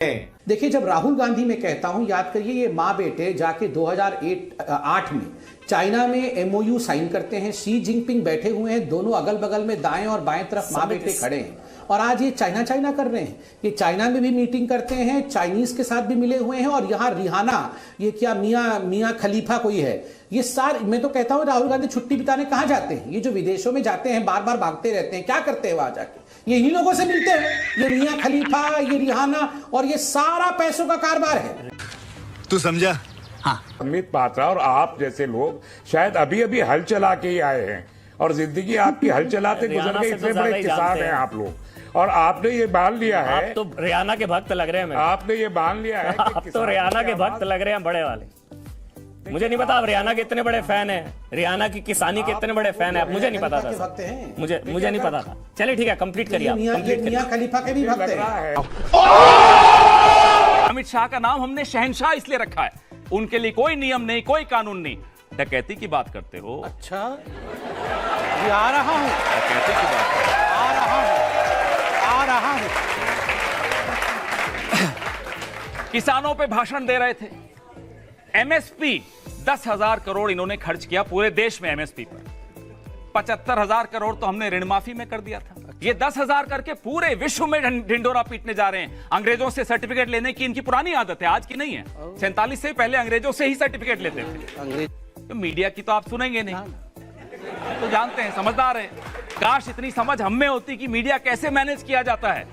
देखिए, जब राहुल गांधी मैं कहता हूं, याद करिए ये माँ बेटे जाके 2008 में चाइना में एमओयू साइन करते हैं। शी जिनपिंग बैठे हुए हैं, दोनों अगल बगल में दाएं और बाएं तरफ माँ बेटे खड़े हैं, और आज ये चाइना कर रहे हैं। ये चाइना में भी मीटिंग करते हैं, चाइनीज के साथ भी मिले हुए हैं, और यहाँ रिहाना, ये क्या मियाँ खलीफा कोई है, ये सारे, मैं तो कहता हूँ राहुल गांधी छुट्टी बिताने कहाँ जाते हैं? ये जो विदेशों में जाते हैं, बार बार भागते रहते हैं, क्या करते हैं वहां जाके? ये इन्हीं लोगों से मिलते हैं, ये मियाँ खलीफा, ये रिहाना, और ये सारा पैसों का कारोबार है। तू समझा? हाँ। अमित पात्रा और आप जैसे लोग शायद अभी अभी हल चला के ही आए हैं, और जिंदगी आपकी हल चलाते गुजर गई। इतने बड़े किसान हैं आप लोग, और आपने ये बांध लिया है। आप तो रियाना के भक्त लग रहे हैं। आपने ये बांध लिया है आप तो रियाना के भक्त लग रहे हैं, बड़े वाले। मुझे नहीं पता आप रियाना के इतने बड़े फैन हैं, रियाना की किसानी के इतने बड़े फैन हैं। मुझे नहीं पता था, मुझे नहीं पता था। चलिए ठीक है, कंप्लीट करिए। मियाँ खलीफा के भी भक्त हैं। अमित शाह का नाम हमने शहंशाह इसलिए रखा है, उनके लिए कोई नियम नहीं, कोई कानून नहीं। डकैती की बात करते हो? अच्छा, ये आ रहा हूं, डकैती की बात करते हो? आ रहा हूं। किसानों पे भाषण दे रहे थे। एमएसपी 10,000 करोड़ इन्होंने खर्च किया पूरे देश में एमएसपी पर। 75,000 करोड़ तो हमने ऋण माफी में कर दिया था। ये 10,000 करके पूरे विश्व में ढिंडोरा पीटने जा रहे हैं। अंग्रेजों से सर्टिफिकेट लेने की इनकी पुरानी आदत है, आज की नहीं है। 47 से पहले अंग्रेजों से ही सर्टिफिकेट लेते थे। तो मीडिया की तो आप सुनेंगे नहीं, तो जानते हैं, समझदार है। काश इतनी समझ हम में होती कि मीडिया कैसे मैनेज किया जाता है,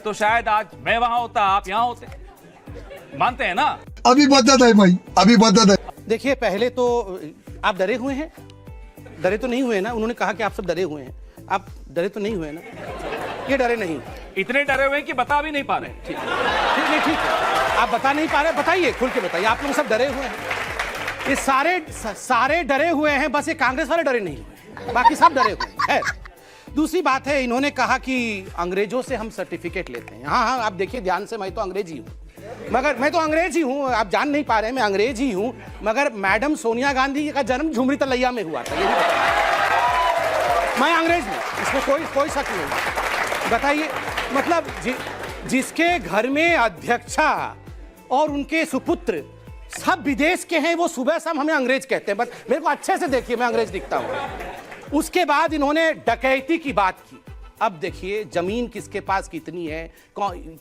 तो शायद आज मैं वहां होता, आप यहां होते। मानते हैं ना? अभी बदत है भाई, अभी बदत है। देखिए, पहले तो आप डरे हुए हैं? डरे तो नहीं हुए ना? उन्होंने कहा कि आप सब डरे हुए हैं, आप डरे तो नहीं हुए ना? ये डरे नहीं, इतने डरे हुए कि बता भी नहीं पा रहे। ठीक है, आप बता नहीं पा रहे, बताइए, खुल के बताइए। आप लोग सब डरे हुए हैं, ये सारे डरे हुए हैं, बस ये कांग्रेस वाले डरे नहीं हुए, बाकी सब डरे हुए हैं। दूसरी बात है, इन्होंने कहा कि अंग्रेजों से हम सर्टिफिकेट लेते हैं। हाँ, आप देखिए ध्यान से, मैं तो अंग्रेजी हूँ, मगर मैं तो अंग्रेज ही हूँ, आप जान नहीं पा रहे हैं, मैं अंग्रेज ही हूँ। मगर मैडम सोनिया गांधी का जन्म झुमरी तलैया में हुआ था, ये भी बताइए। मैं अंग्रेज हूँ, इसमें कोई शक नहीं। बताइए, मतलब जिसके घर में अध्यक्षा और उनके सुपुत्र सब विदेश के हैं, वो सुबह शाम हमें अंग्रेज कहते हैं। बस मेरे को अच्छे से देखिए, मैं अंग्रेज दिखता हूँ। उसके बाद इन्होंने डकैती की बात की। अब देखिए, जमीन किसके पास कितनी है,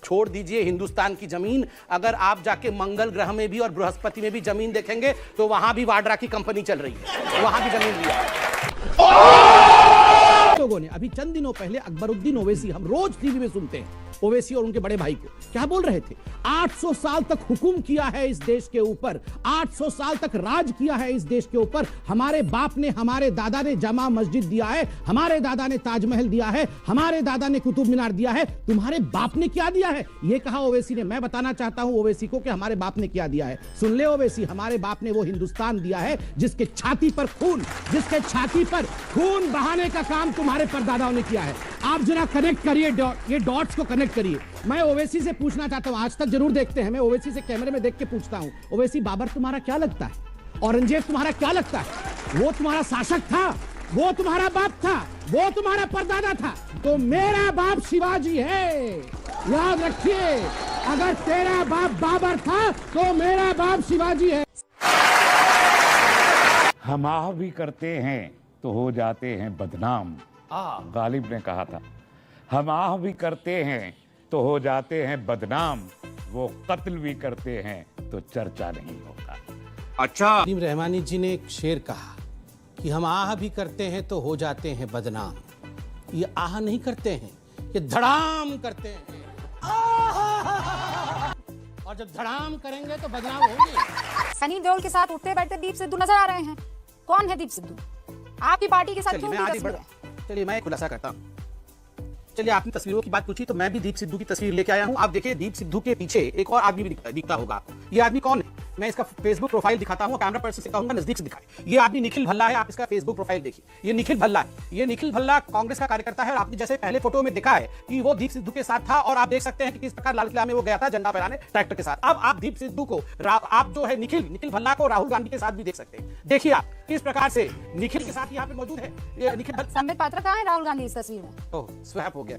छोड़ दीजिए हिंदुस्तान की जमीन, अगर आप जाके मंगल ग्रह में भी और बृहस्पति में भी जमीन देखेंगे तो वहां भी वाड्रा की कंपनी चल रही है, वहां भी जमीन लिया लोगों ने। अभी चंद दिनों पहले अकबरुद्दीन ओवैसी, हम रोज टीवी में सुनते हैं ओवैसी और उनके बड़े भाई को, क्या बोल रहे थे? 800 साल तक हुकुम किया है इस देश के ऊपर, 800 साल तक राज किया है इस देश के ऊपर। हमारे बाप ने, हमारे दादा ने जमा मस्जिद दिया है, हमारे दादा ने ताजमहल दिया है, हमारे दादा ने कुतुब मीनार दिया है, तुम्हारे बाप ने क्या दिया है? ये कहा ओवैसी ने। मैं बताना चाहता हूं ओवैसी को कि हमारे बाप ने क्या दिया है। सुन ले ओवैसी, हमारे बाप ने वो हिंदुस्तान दिया है जिसके छाती पर खून बहाने का काम तुम्हारे परदादाओं ने किया है। आप जरा कनेक्ट करिए, ये डॉट्स को कनेक्ट करिए। मैं ओवैसी से पूछना चाहता हूं, आज तक जरूर देखते हैं, मैं ओवैसी से कैमरे में देख के पूछता हूं, ओवैसी, बाबर तुम्हारा क्या लगता है? औरंगजेब तुम्हारा क्या लगता है? वो तुम्हारा शासक था, वो तुम्हारा बाप था, वो तुम्हारा परदादा था, तो मेरा बाप शिवाजी है। याद रखिए, अगर तेरा बाप बाबर था तो मेरा बाप शिवाजी है। हम आह भी करते हैं तो हो जाते हैं बदनाम, गालिब ने कहा था। हम आह भी करते हैं तो हो जाते हैं बदनाम, वो कत्ल भी करते हैं तो चर्चा नहीं होता। अच्छा, रहमानी जी ने एक शेर कहा कि हम आह भी करते हैं तो हो जाते हैं बदनाम। ये आह नहीं करते हैं, ये धड़ाम करते हैं। और जब धड़ाम करेंगे तो बदनाम होंगे। सनी देओल के साथ उठते बैठते दीप सिद्धू नजर आ रहे हैं। कौन है दीप सिद्धू? आपकी पार्टी के साथ क्यों की तस्वीर है? चलिए मैं खुलासा करता हूँ। चलिए, आपने तस्वीरों की बात पूछी तो मैं भी दीप सिद्धू की तस्वीर लेके आया हूँ। आप देखिए, दीप सिद्धू के पीछे एक और आदमी भी दिखता होगा। ये आदमी कौन है? मैं इसका फेसबुक प्रोफाइल दिखाता हूँ, कैमरा पर्सन से कहूंगा नजदीक से दिखाए। ये आदमी निखिल भल्ला है, आप इसका फेसबुक प्रोफाइल देखिए। ये निखिल भल्ला है, ये निखिल भल्ला कांग्रेस का कार्यकर्ता है। और आपने जैसे पहले फोटो में देखा है कि वो दीप सिद्धू के साथ था, और आप देख सकते हैं कि किस प्रकार लाल किला में वो गया था झंडा फहराने ट्रैक्टर के साथ। अब आप दीप सिद्धू को, आप जो है निखिल भल्ला को राहुल गांधी के साथ भी देख सकते हैं। देखिए आप किस प्रकार से निखिल के साथ यहाँ पे मौजूद है ये निखिल भल्ला। संबित पात्रा कहाँ है राहुल गांधी इस तस्वीर में? ओह, स्वैप हो गया,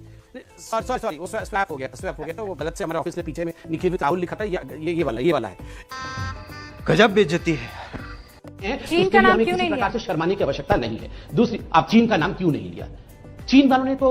सॉरी वो स्वैप हो गया तो वो गलत से हमारे ऑफिस के पीछे में निखिल राहुल लिखा था। ये वाला है। गजब बेइज्जती है। चीन का नाम क्यों नहीं लिया? प्रकार से शर्माने की आवश्यकता नहीं है। दूसरी, आप चीन का नाम क्यों नहीं लिया? चीन वालों ने तो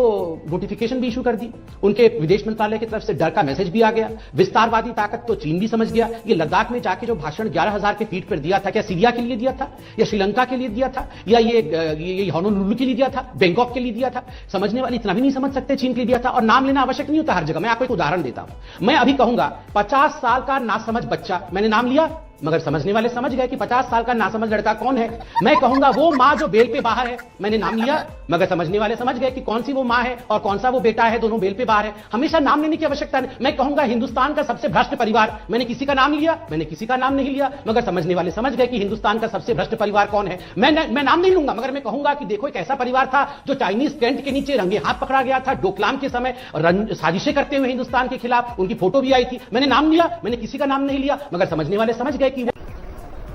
नोटिफिकेशन भी इशू कर दी, उनके विदेश मंत्रालय की तरफ से डर का मैसेज भी आ गया। विस्तारवादी ताकत तो चीन भी समझ गया। ये लद्दाख में जाके जो भाषण 11,000 के फीट पर दिया था, क्या सीरिया के लिए दिया था, या श्रीलंका के लिए दिया था, या ये होनोलुलु के लिए दिया था, बैंकॉक के लिए दिया था? समझने वाले इतना भी नहीं समझ सकते चीन के लिए दिया था। और नाम लेना आवश्यक नहीं होता हर जगह। मैं आपको एक उदाहरण देता हूं। मैं अभी कहूंगा 50 साल का नासमझ बच्चा, मैंने नाम लिया, मगर समझने वाले समझ गए कि 50 साल का नासमझ लड़का कौन है। मैं कहूंगा वो मां जो बेल पे बाहर है, मैंने नाम लिया, मगर समझने वाले समझ गए कि कौन सी वो मां है और कौन सा वो बेटा है, दोनों बेल पे बाहर है। हमेशा नाम लेने की आवश्यकता नहीं। मैं कहूंगा हिंदुस्तान का सबसे भ्रष्ट परिवार, मैंने किसी का नाम लिया, मैंने किसी का नाम नहीं लिया, मगर समझने वाले समझ गए कि हिंदुस्तान का सबसे भ्रष्ट परिवार कौन है। मैं नाम नहीं लूंगा, मगर मैं कहूंगा कि देखो एक ऐसा परिवार था जो चाइनीज टेंट के नीचे रंगे हाथ पकड़ा गया था डोकलाम के समय, साजिशें करते हुए हिंदुस्तान के खिलाफ। उनकी फोटो भी आई थी, मैंने नाम लिया, मैंने किसी का नाम नहीं लिया, मगर समझने वाले समझ गए कि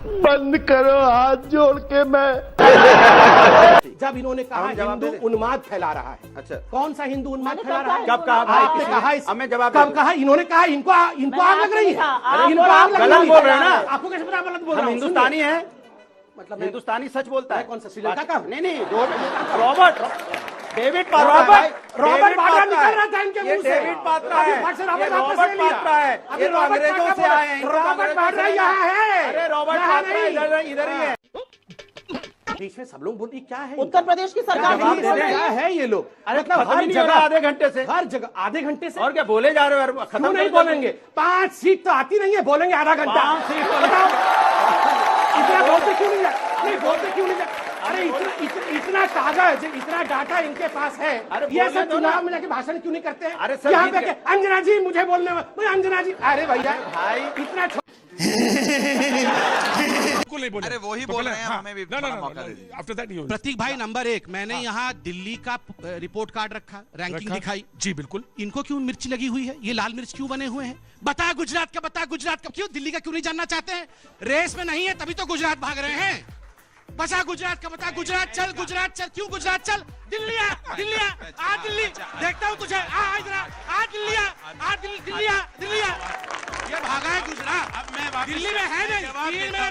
बंद करो हाथ जोड़ के। मैं जब इन्होंने कहा हिंदू उन्माद फैला रहा है, अच्छा, कौन सा हिंदू उन्माद फैला रहा है? कब कहा? आपने कहा, हमें जवाब कब कहा? इन्होंने कहा इनको आग लग रही है। इनको आग लग गलत रही बोल रहे हैं ना। आपको कैसे पता गलत बोल रहा हम हूं? हिंदुस्तानी हैं, मतलब हिंदुस्तानी सच बोलता है। कौन सा श्रीलंका का? नहीं, रॉबर्ट डेविड पात्रा निकल रहा था इनके मुंह से। डेविड पात्रा है, रॉबर्ट पात्रा है। ये तो अंग्रेजों से आए हैं। रॉबर्ट पात्रा यहाँ है। अरे रॉबर्ट पात्रा इधर ही है। बीच में सब लोग बोलते क्या है? उत्तर प्रदेश की सरकार जवाब दे रहे हैं। क्या है ये लोग? अरे मतलब खत्म ही नहीं हो रहा आधे घंटे से। हर जगह आधे घंटे से। और क्या बोले जा रहे हो? क्यों नहीं बोलेंगे? 5 सीट तो आती नहीं है, बोलेंगे आधा घंटा। 5 सीट बताओ, इतना बोलते क्यों नहीं? नहीं बोलते क्यों नहीं? अरे इतना कागज, इतना डाटा इनके पास है, अरे ये सब चुनाव में जाके भाषण क्यों नहीं करते हैं? अरे सर, यहाँ पे अंजना जी मुझे बोलने में, अंजना जी, अरे भैया भाई इतना अरे वो ही बोल रहे हैं, हमें भी मौका दे दीजिए। प्रतीक भाई नंबर 1, मैंने यहाँ दिल्ली का रिपोर्ट कार्ड रखा, रैंकिंग दिखाई। जी बिल्कुल। इनको क्यों मिर्च लगी हुई है? ये लाल मिर्च क्यों बने हुए हैं? बता गुजरात का, बता गुजरात का। क्यों दिल्ली का क्यों नहीं जानना चाहते हैं? रेस में नहीं है तभी तो गुजरात भाग रहे हैं। बचा गुजरात का, बता गुजरात चल, गुजरात चल। क्यों गुजरात चल? दिल्ली आ, दिल्ली आ दिल्ली, देखता हूँ तुझे। आ इधर आ दिल्ली आ, दिल्ली आ। ये भागा है गुजरात। अब मैं दिल्ली में है नहीं,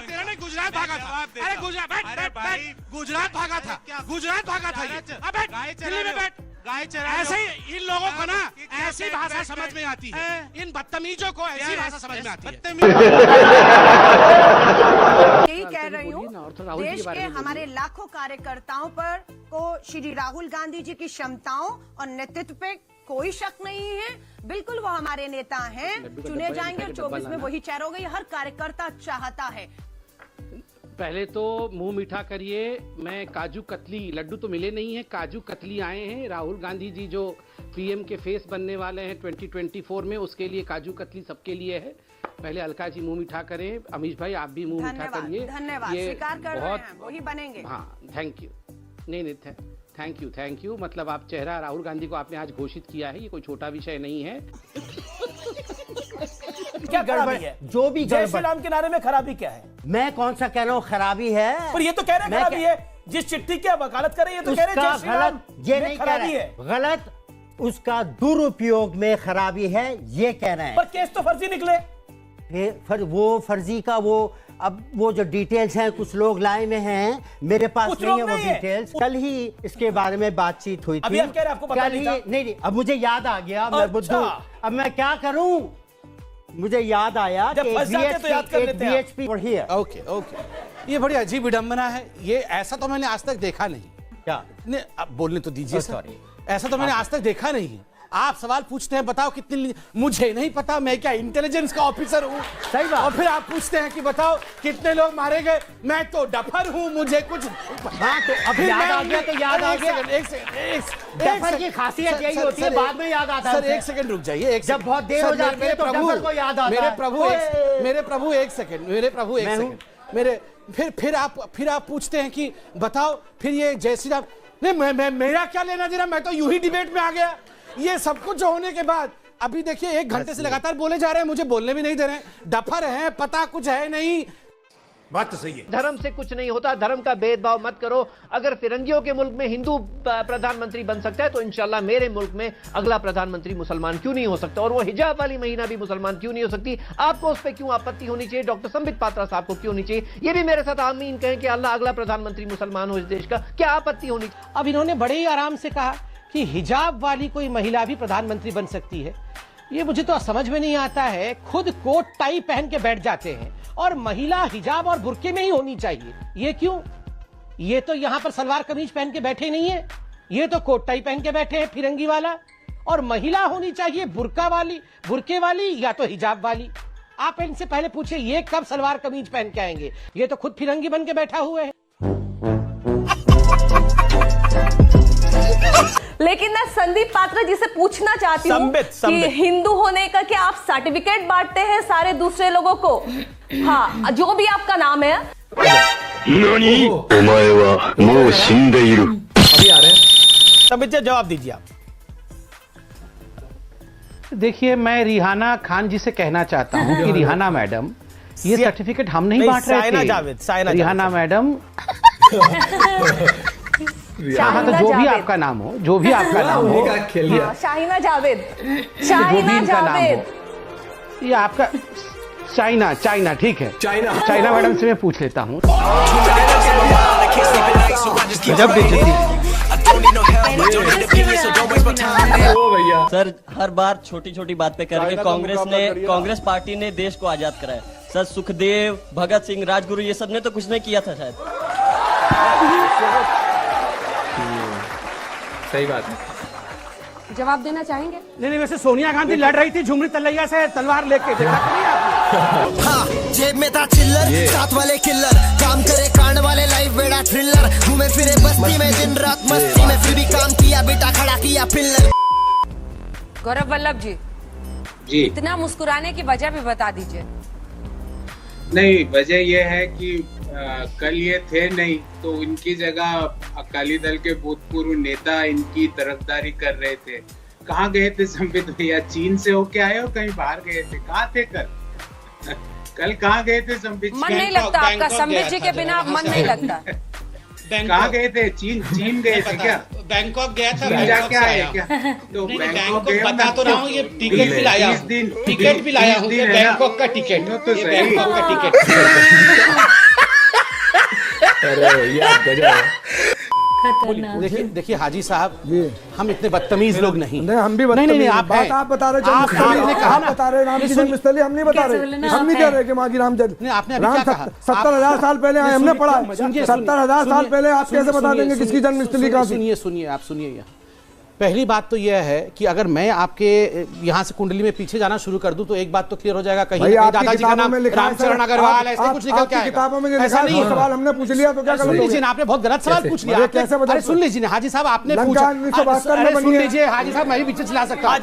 तेरा नहीं, गुजरात भागा था। अरे गुजरात बैठ, गुजरात भागा था, गुजरात भागा था ये। अब बैठ दिल्ली में बैठ। ऐसे ही इन लोगों को ना ऐसी भाषा समझ में आती है, इन बदतमीजों को ऐसी भाषा समझ में आती है। यही कह रही हूँ, देश के हमारे लाखों कार्यकर्ताओं पर को श्री राहुल गांधी जी की क्षमताओं और नेतृत्व पे कोई शक नहीं है। बिल्कुल वो हमारे नेता हैं, चुने जाएंगे और 24 में वही चेहरा होगा। ये हर कार्यकर्ता चाहता है। पहले तो मुंह मीठा करिए। मैं काजू कतली, लड्डू तो मिले नहीं है, काजू कतली आए हैं। राहुल गांधी जी जो पीएम के फेस बनने वाले हैं 2024 में, उसके लिए काजू कतली सबके लिए है। पहले अलका जी मुंह मीठा करें। अमीश भाई आप भी मुंह मीठा करिए। धन्यवाद, स्वीकार कर रहे हैं, वही बनेंगे। हाँ, थैंक यू। नहीं थैंक यू। मतलब आप चेहरा राहुल गांधी को आपने आज घोषित किया है, ये कोई छोटा विषय नहीं है। क्या खराबी है? जो भी जय श्री राम के नारे में खराबी क्या है? मैं कौन सा कह रहा हूँ खराबी है? पर ये तो कह रहे हैं खराबी है। जिस चिट्ठी की वकालत कर रहे हैं, ये तो कह रहे हैं जय श्री राम, ये नहीं कह रहे हैं गलत, उसका दुरुपयोग में खराबी है, ये कह रहे हैं। पर केस तो फर्जी निकले। वो फर्जी का अब वो जो डिटेल्स हैं कुछ लोग लाए में हैं, मेरे पास नहीं है वो डिटेल्स। कल ही इसके बारे में बातचीत हुई थी। अभी आप कह रहे हैं आपको पता नहीं था? नहीं, अब मुझे याद आ गया। मैं बुद्धू, अब मैं क्या करूं? मुझे याद आया कि BHP ओके, ये बड़ी अजीब विडंबना है। ये ऐसा तो मैंने आज तक देखा नहीं। क्या? नहीं, अब बोलने तो दीजिए सर। ऐसा तो मैंने आज तक देखा नहीं है। आप सवाल पूछते हैं बताओ कितनी, मुझे नहीं पता, मैं क्या इंटेलिजेंस का ऑफिसर हूँ? सही बात। और फिर आप पूछते हैं कि बताओ कितने लोग मारे गए, मैं तो डफर हूँ, मुझे कुछ। हाँ, तो अभी याद आ गया तो याद आ गया। डफर की खासियत यही होती है, बाद में याद आता है। सर 1 सेकंड रुक जाइए। जब बहुत देर हो जाती है तो डफर को याद आता है। मेरे प्रभु मेरे प्रभु एक सेकंड, मेरे प्रभु एक सेकंड, मेरे फिर आप पूछते हैं कि बताओ फिर ये जय श्री राम। नहीं, मैं मेरा क्या लेना देना, मैं तो यूं ही डिबेट में आ गया। ये सब कुछ होने के बाद अभी देखिए 1 घंटे से लगातार बोले जा रहे हैं, मुझे बोलने भी नहीं दे रहे हैं, डफर है, पता कुछ है नहीं। बात तो सही है। धर्म से कुछ नहीं होता, धर्म का भेदभाव मत करो। अगर फिरंगियों के मुल्क में हिंदू प्रधानमंत्री बन सकता है तो इंशाल्लाह मेरे मुल्क में अगला प्रधानमंत्री मुसलमान क्यों नहीं हो सकता, और वो हिजाब वाली महीना भी मुसलमान क्यों नहीं हो सकती। आपको उस पर क्यों आपत्ति होनी चाहिए, डॉक्टर संबित पात्रा साहब को क्यों होनी चाहिए। ये भी मेरे साथ आमीन कहें कि अल्लाह अगला प्रधानमंत्री मुसलमान हो इस देश का, क्या आपत्ति होनी चाहिए। अब इन्होंने बड़े ही आराम से कहा कि हिजाब वाली कोई महिला भी प्रधानमंत्री बन सकती है। ये मुझे तो समझ में नहीं आता है, खुद कोट टाई पहन के बैठ जाते हैं और महिला हिजाब और बुर्के में ही होनी चाहिए। ये क्यों? ये तो यहां पर सलवार कमीज पहन के बैठे नहीं है, ये तो कोट टाई पहन के बैठे हैं फिरंगी वाला। और महिला होनी चाहिए बुर्का वाली, बुर्के वाली या तो हिजाब वाली। आप इनसे पहले पूछिए ये कब सलवार कमीज पहन के आएंगे, ये तो खुद फिरंगी बन के बैठा हुआ है। लेकिन मैं संदीप पात्रा जी से पूछना चाहती हूँ कि हिंदू होने का क्या आप सर्टिफिकेट बांटते हैं सारे दूसरे लोगों को? हाँ, जो भी आपका नाम है। अभी आ रहे हैं, संबित जी जवाब दीजिए आप। देखिए, मैं रिहाना खान जी से कहना चाहता हूँ कि रिहाना मैडम, ये सर्टिफिकेट हम नहीं बांट रहे थे। रिहाना मैडम, हाँ, तो जो भी आपका नाम हो, जो भी आपका नाम हो, शाहिना जावेद, शाहिना जावेद, ये आपका चाइना ठीक है, चाइना मैडम से मैं पूछ लेता हूँ। सर, हर बार छोटी छोटी बात पे करके कांग्रेस पार्टी ने देश को आजाद कराया। सर, सुखदेव, भगत सिंह, राजगुरु, ये सब ने तो कुछ नहीं किया था शायद। सही बात है। जवाब देना चाहेंगे? नहीं, वैसे सोनिया गांधी लड़ रही थी झुमरी तलैया से तलवार लेके, देखा नहीं आपने? हाँ, जेब में था चिल्लर, साथ वाले किल्लर, काम करे कांड वाले लाइव बेड़ा थ्रिलर, घूमे फिरे बस्ती में दिन रात मस्ती में, फिर भी काम किया बेटा खड़ा किया पिल्लर। गौरव वल्लभ जी, इतना मुस्कुराने की वजह भी बता दीजिए। नहीं, वजह यह है कि कल ये थे नहीं तो इनकी जगह अकाली दल के भूतपूर्व नेता इनकी तरफदारी कर रहे थे। कहाँ गए थे संबित भैया? चीन से होके आए हो, कहीं बाहर गए थे? कहाँ थे कल कहाँ गए थे संबित? मन नहीं लगता आपका संबित जी के बिना, मन नहीं लगता। कहाँ गए थे? चीन गए थे क्या? बैंकॉक गया था। जाके आए क्या? तो बैंकॉक बता तो रहा हूँ, ये टिकट भी लाया हूँ, टिकट भी लाया हूँ, बैंकॉक का टिकट, तो बैंकॉक का टिकट। देखिए हाजी साहब, हम इतने बदतमीज लोग नहीं। हम भी नहीं, आप बता रहे, आप बता रहे राम की जन्मस्थली, हम नहीं बता रहे, हम नहीं कह रहे कि माँ की राम जन्म। आपने अभी क्या कहा? 70,000 साल पहले आए, हमने पढ़ा। 70,000 साल पहले आप कैसे बता देंगे किसकी जन्मस्थली कहाँ? सुनिए, आप सुनिए। पहली बात तो यह है कि अगर मैं आपके यहाँ से कुंडली में पीछे जाना शुरू कर दूं तो एक बात तो क्लियर हो जाएगा, कहीं दादाजी का नाम रामचरण अग्रवाल ऐसे कुछ निकल के आएगा। किताबों में ऐसा नहीं है। सवाल हमने पूछ लिया तो क्या सुन लीजिए ना, आपने बहुत गलत सवाल पूछ लिया। कैसे बता? सुन लीजिए ना हाजी साहब, आपने पूछा, सुन लीजिए हाजी साहब, मैं भी पीछे चला सकता हूँ।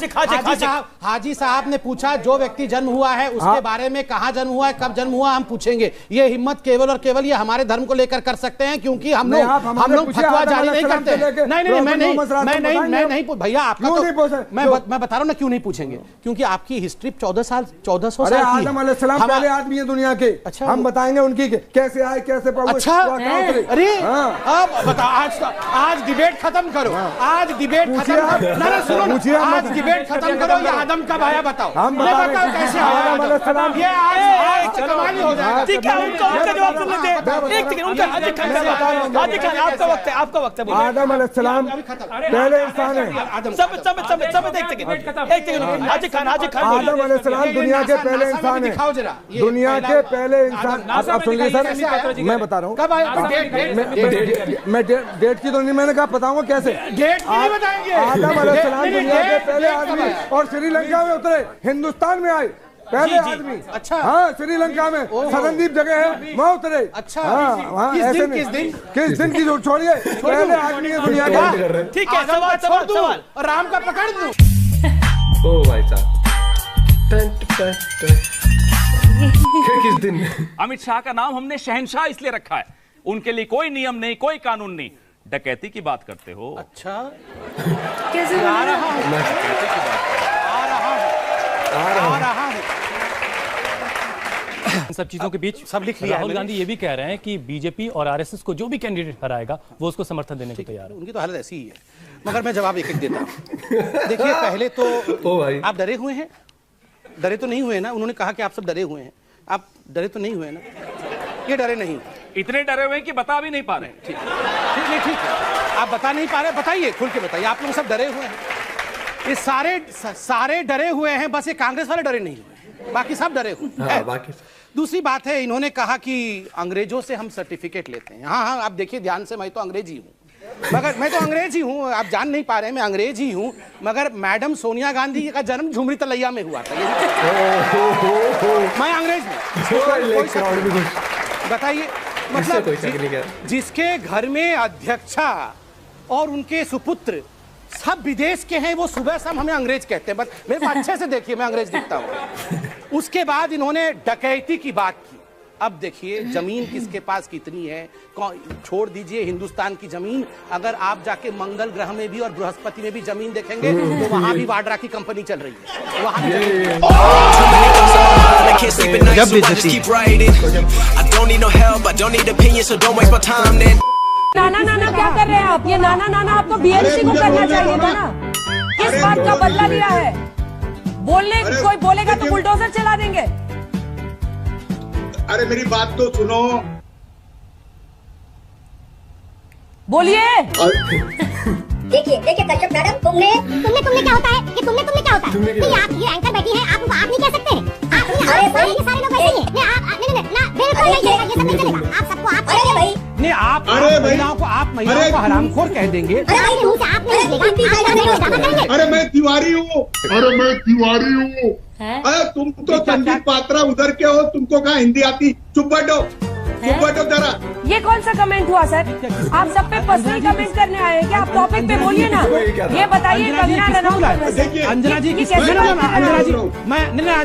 हाजी साहब ने पूछा जो व्यक्ति जन्म हुआ है उसके बारे में, कहाँ जन्म हुआ है, कब जन्म हुआ, हम पूछेंगे। ये हिम्मत केवल और केवल ये हमारे धर्म को लेकर कर सकते हैं, क्योंकि हम लोग फतवा जारी नहीं करते। नहीं, मैं नहीं भैया, मैं बता रहा हूँ ना क्यों नहीं पूछेंगे, क्योंकि आपकी हिस्ट्री 1400 साल की। आदम अलैहिस्सलाम पहले आदमी है दुनिया के। अच्छा, हम बताएंगे उनकी कैसे आए, कैसे पहुंचे। अच्छा, अरे अब बताओ, आज डिबेट खत्म करो, आज डिबेट खत्म करो। ना सुनो, आज डिबेट खत्म करो, ये आदम कब आया बताओ। हम बताओ कैसे आया आदम, ये आज कमाल हो जाएगा। ठीक है, उनका जवाब सुन लेते हैं। एक सेकंड, उनका हाजी खान आपका वक्त है, आदम अलैहिस्सलाम पहले इंसान है। आदम अलैहिस्सलाम दुनिया के पहले इंसान है, दुनिया के पहले इंसान। आप सुन लीजिए सर, मैं बता रहा हूँ कब आया। मैं डेट की तो नहीं, मैंने कहा बताऊंगा कैसे। डेट नहीं बताएंगे। आदम अलैहिस्सलाम दुनिया के पहले आदमी और श्रीलंका में उतरे, हिंदुस्तान में आए पहले आदमी। अच्छा, हाँ, श्रीलंका में सरनदीप जगह है, वहाँ उतरे। अच्छा, हाँ, ऐसे किस दिन की छोड़िए, पहले आदमी है दुनिया का। ठीक है, सवाल और राम का पकड़ दूं। ओ भाई साहब, किस दिन? अमित शाह का नाम हमने शहंशाह इसलिए रखा है, उनके लिए कोई नियम नहीं, कोई कानून नहीं। डकैती की बात करते हो? अच्छा, कैसे आ रहा हूं, आ रहा हूं। इन सब चीजों के बीच सब लिख लिया। राहुल गांधी ये भी कह रहे हैं कि बीजेपी और आरएसएस को जो भी कैंडिडेट हराएगा वो उसको समर्थन देने को तैयार है। उनकी तो हालत ऐसी ही है, मगर मैं जवाब एक एक देता हूं। देखिए, पहले तो आप डरे हुए हैं? डरे तो नहीं हुए ना? उन्होंने कहा कि आप सब डरे हुए हैं, आप डरे तो नहीं हुए ना? ये डरे नहीं, इतने डरे हुए हैं कि बता भी नहीं पा रहे। ठीक है, आप बता नहीं पा रहे, बताइए, खुल के बताइए। आप लोग सब डरे हुए हैं, ये सारे डरे हुए हैं, बस ये कांग्रेस वाले डरे नहीं हुए, बाकी सब डरे हुए हैं। दूसरी बात है, इन्होंने कहा कि अंग्रेजों से हम सर्टिफिकेट लेते हैं। हाँ, आप देखिए ध्यान से, मैं तो अंग्रेज ही हूँ, मगर मैं तो अंग्रेज ही हूँ, आप जान नहीं पा रहे हैं, मैं अंग्रेज ही हूँ, मगर मैडम सोनिया गांधी का जन्म झुमरी तलैया में हुआ था। मैं अंग्रेज हूँ, बताइए। मतलब जिसके घर में अध्यक्षा और उनके सुपुत्र सब विदेश के हैं, वो सुबह शाम हमें अंग्रेज कहते हैं। बस मेरे को अच्छे से देखिए, मैं अंग्रेज दिखता हूँ। उसके बाद इन्होंने डकैती की बात की। अब देखिए, जमीन किसके पास कितनी है, छोड़ दीजिए हिंदुस्तान की जमीन, अगर आप जाके मंगल ग्रह में भी और बृहस्पति में भी जमीन देखेंगे तो वहां भी वाड्रा की कंपनी चल रही है, वहां नाना क्या कर रहे हैं आप? ये नाना आप तो बीएमसी को करना चाहिए था ना। किस बात का बदला लिया है? बोलने कोई बोलेगा तो बुलडोजर चला देंगे। अरे मेरी बात तो सुनो, बोलिए। देखिए कश्यप मैडम, तुमने क्या होता है? ये तुमने क्या होता है? नहीं, आप ये एंकर बैठी हैं, आप नहीं कह सकते हैं। सारे लोग ऐसे ही हैं। बिल्कुल नहीं चलेगा, ये सब नहीं चलेगा। आप सबको आप करेंगे भाई। नहीं, आप महिलाओं को हरामखोर कह देंगे। अरे मैं तिवारी हूँ। अरे तुम तो संदीप पात्रा उधर के हो, तुमको कहाँ हिंदी आती? चुप बैठो जरा। ये कौन सा कमेंट हुआ सर? आप सब पे पर्सनल कमेंट करने आए हैं क्या? आप टॉपिक पे बोलिए ना। ये बताइए, कंगना रनौत, अंजना जी,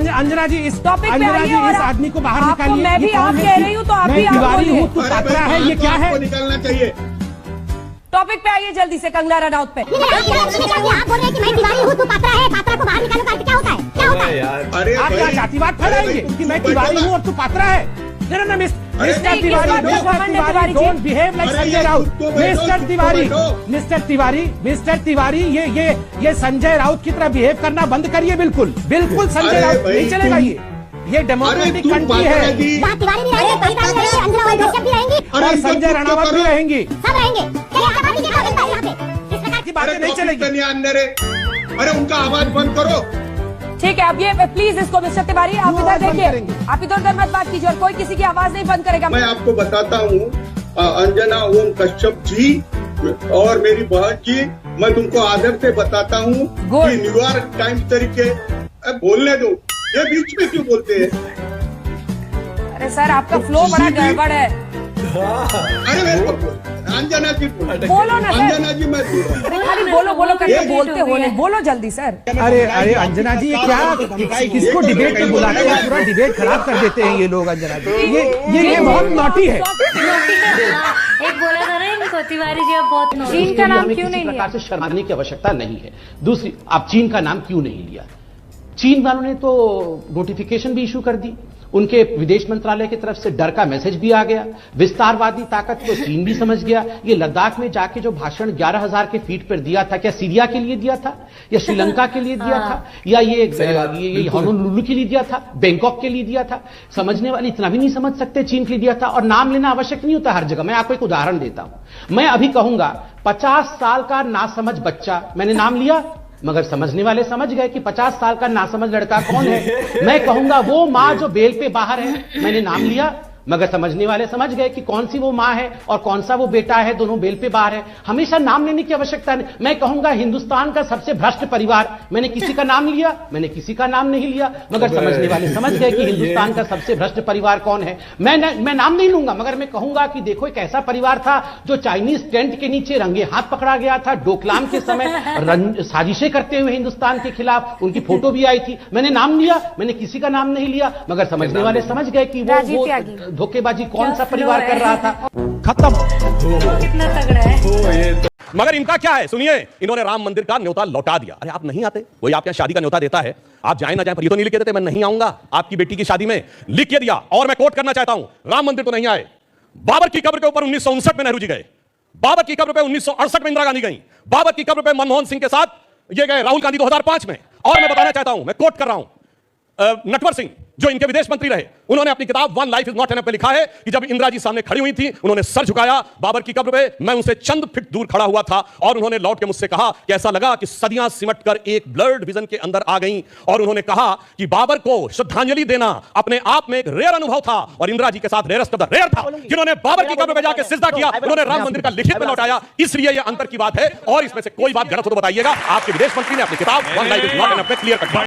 अंजना जी इस टॉपिक पे आइए और इस आदमी को बाहर निकालिए। मैं भी आप कह रही हूँ तो आप भी आप बोलिए। तू पात्रा है, ये क्या है? निकालना चाहिए। टॉपिक पे आइए जल्दी से, कंगना रनौत पे। आप बोल रहे हैं कि मैं तिवारी हूँ, तू पात्रा है, पात्रा को बाहर निकालो। क्या होता है? क्या होता है? अरे आप क्या जातिवाद फैलाएंगे कि मैं तिवारी हूँ और तू पात्रा है? Mister Tiwari, don't behave like Sanjay Raut. Mister Tiwari, ये संजय राउत की तरह बिहेव करना बंद करिए। बिल्कुल संजय राउत नहीं चलेगा। ये डेमोक्रेटिक कंट्री है, और संजय रणावत भी रहेंगी, की बातें नहीं चलेगी। अरे उनका आवाज बंद करो। ठीक है, अब ये प्लीज इसको मिस्टर तिवारी आप इधर देखिए, आप इधर उधर मत बात कीजिए और कोई किसी की आवाज नहीं बंद करेगा। मैं आपको बताता हूँ, अंजना ओम कश्यप जी और मेरी बहन जी, मैं तुमको आदर से बताता हूँ कि न्यूयॉर्क टाइम्स तरीके बोलने दो, ये बीच में क्यों बोलते हैं? अरे सर, आपका फ्लो बड़ा गड़बड़ है। अरे अंजना जी बोलो ना सर। अंजना जी मैं खाली बोलो करके बोलते हो, बोलो जल्दी सर। अरे अंजना जी, ये क्या किसको डिबेट में बुलाते हैं? पूरा डिबेट खराब कर देते हैं ये लोग। अंजना जी, ये बहुत नॉटी है। एक बोला था ना इनको, तिवारी जी आप बहुत। चीन का नाम क्यों नहीं लिया? से शर्माने की आवश्यकता नहीं है। दूसरी, आप चीन का नाम क्यों नहीं लिया? चीन वालों ने तो नोटिफिकेशन भी इशू कर दी, उनके विदेश मंत्रालय की तरफ से डर का मैसेज भी आ गया। विस्तारवादी ताकत तो चीन भी समझ गया। ये लद्दाख में जाके जो भाषण 11,000 के फीट पर दिया था, क्या सीरिया के लिए दिया था या श्रीलंका के लिए दिया था या ये होनोलुलु के लिए दिया था, बैंकॉक के लिए दिया था? समझने वाले इतना भी नहीं समझ सकते चीन के लिए दिया था। और नाम लेना आवश्यक नहीं होता हर जगह। मैं आपको एक उदाहरण देता हूं। मैं अभी कहूंगा 50 साल का नासमझ बच्चा, मैंने नाम लिया, मगर समझने वाले समझ गए कि 50 साल का नासमझ लड़का कौन है। मैं कहूंगा वो माँ जो बेल पे बाहर है, मैंने नाम लिया, मगर समझने वाले समझ गए कि कौन सी वो माँ है और कौन सा वो बेटा है, दोनों बेल पे बाहर है। हमेशा नाम लेने की आवश्यकता नहीं। मैं कहूंगा हिंदुस्तान का सबसे भ्रष्ट परिवार, मैंने किसी का नाम लिया, मैंने किसी का नाम नहीं लिया, मगर समझने वाले समझ गए कि हिंदुस्तान का सबसे भ्रष्ट परिवार कौन है। मैं नाम नहीं लूंगा, मगर मैं कहूंगा कि देखो एक ऐसा परिवार था जो चाइनीज टेंट के नीचे रंगे हाथ पकड़ा गया था, डोकलाम के समय साजिशें करते हुए हिंदुस्तान के खिलाफ, उनकी फोटो भी आई थी। मैंने नाम लिया, मैंने किसी का नाम नहीं लिया, मगर समझने वाले समझ गए कि वो धोखेबाजी कौन सा परिवार कर रहा था। खत्म। कितना तगड़ा है। मगर इनका क्या है, सुनिए, इन्होंने राम मंदिर का न्योता लौटा दिया। अरे आप नहीं आते, कोई आपके शादी का न्योता देता है, आप जाए ना जाए, पर ये तो नहीं लिख के देते मैं नहीं आऊंगा आपकी बेटी की शादी में, लिख के दिया। और मैं कोट करना चाहता हूं, राम मंदिर तो नहीं आए, बाबर की कब्र के ऊपर 1959 में नेहरू जी गए, बाबर की कब्र पे 1968 में इंदिरा गांधी गई, बाबर की कब्र पे मनमोहन सिंह के साथ ये गए राहुल गांधी 2005 में। और मैं बताना चाहता हूं, मैं कोट कर रहा हूं, नटवर सिंह जो इनके विदेश मंत्री रहे, उन्होंने अपनी किताब one life is not enough पे लिखा है कि जब इंदिरा जी सामने खड़ी हुई थी, उन्होंने सर झुकाया बाबर की कब्र पे, मैं उनसे चंद फीट दूर खड़ा हुआ था और उन्होंने लौट के मुझसे कहा कि ऐसा लगा कि सदियां सिमट कर एक ब्लर्ड विजन के अंदर आ गई। और उन्होंने कहा कि बाबर को श्रद्धांजलि देना अपने आप में एक रेयर अनुभव था और इंदिरा जी के साथ रेयरेस्ट ऑफ द रेयर था, जिन्होंने बाबर की कब्र पे जाकर सिजदा किया, उन्होंने राम मंदिर का लिखित में लौटाया। इसलिए यह अंतर की बात है, और इसमें से कोई बात गलत हो तो बताइएगा। आपके विदेश मंत्री ने अपनी किताब one life is not enough पे क्लियर कर दिया।